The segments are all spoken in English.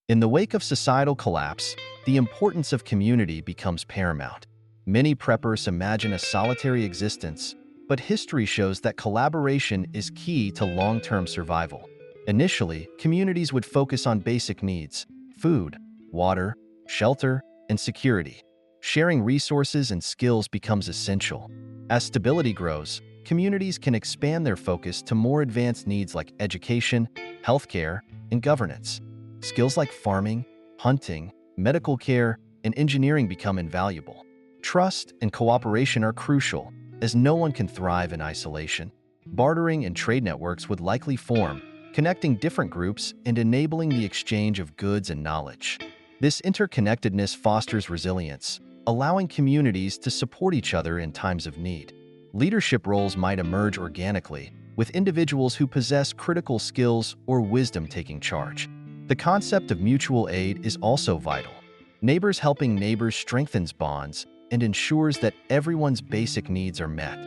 In the wake of societal collapse, the importance of community becomes paramount. Many preppers imagine a solitary existence, but history shows that collaboration is key to long-term survival. Initially, communities would focus on basic needs: food, water, shelter, and security. Sharing resources and skills becomes essential. As stability grows, communities can expand their focus to more advanced needs like education, healthcare, and governance. Skills like farming, hunting, medical care, and engineering become invaluable. Trust and cooperation are crucial, as no one can thrive in isolation. Bartering and trade networks would likely form, connecting different groups and enabling the exchange of goods and knowledge. This interconnectedness fosters resilience, allowing communities to support each other in times of need. Leadership roles might emerge organically, with individuals who possess critical skills or wisdom taking charge. The concept of mutual aid is also vital. Neighbors helping neighbors strengthens bonds and ensures that everyone's basic needs are met.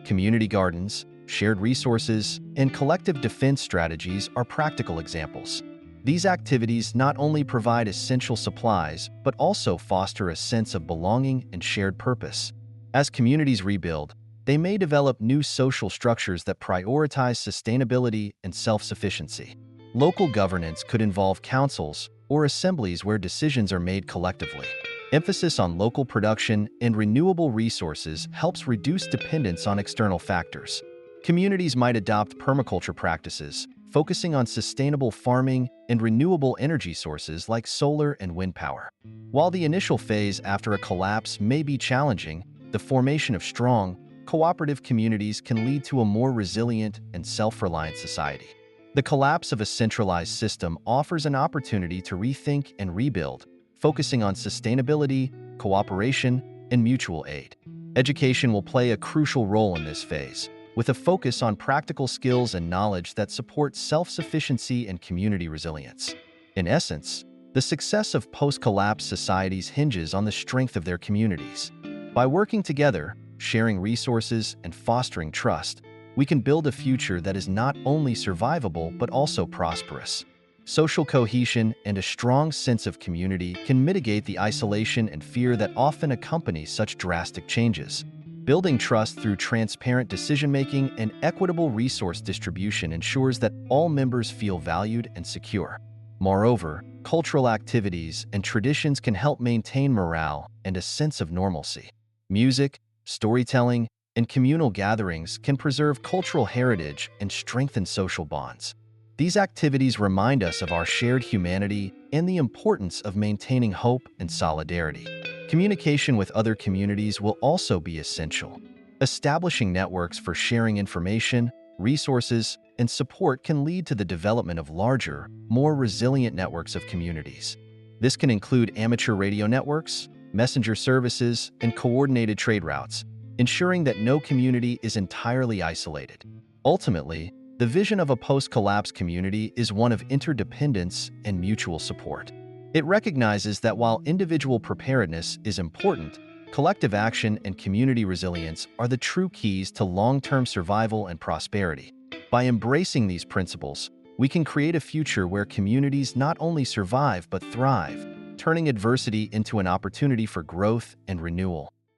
Community gardens, shared resources, and collective defense strategies are practical examples. These activities not only provide essential supplies, but also foster a sense of belonging and shared purpose. As communities rebuild, they may develop new social structures that prioritize sustainability and self-sufficiency. Local governance could involve councils or assemblies where decisions are made collectively. Emphasis on local production and renewable resources helps reduce dependence on external factors. Communities might adopt permaculture practices, focusing on sustainable farming and renewable energy sources like solar and wind power. While the initial phase after a collapse may be challenging, the formation of strong, cooperative communities can lead to a more resilient and self-reliant society. The collapse of a centralized system offers an opportunity to rethink and rebuild, focusing on sustainability, cooperation, and mutual aid. Education will play a crucial role in this phase, with a focus on practical skills and knowledge that support self-sufficiency and community resilience. In essence, the success of post-collapse societies hinges on the strength of their communities. By working together, sharing resources, and fostering trust, we can build a future that is not only survivable but also prosperous. Social cohesion and a strong sense of community can mitigate the isolation and fear that often accompany such drastic changes. Building trust through transparent decision-making and equitable resource distribution ensures that all members feel valued and secure. Moreover, cultural activities and traditions can help maintain morale and a sense of normalcy. Music, storytelling, and communal gatherings can preserve cultural heritage and strengthen social bonds. These activities remind us of our shared humanity and the importance of maintaining hope and solidarity. Communication with other communities will also be essential. Establishing networks for sharing information, resources, and support can lead to the development of larger, more resilient networks of communities. This can include amateur radio networks, messenger services, and coordinated trade routes, ensuring that no community is entirely isolated. Ultimately, the vision of a post-collapse community is one of interdependence and mutual support. It recognizes that while individual preparedness is important, collective action and community resilience are the true keys to long-term survival and prosperity. By embracing these principles, we can create a future where communities not only survive but thrive, turning adversity into an opportunity for growth and renewal.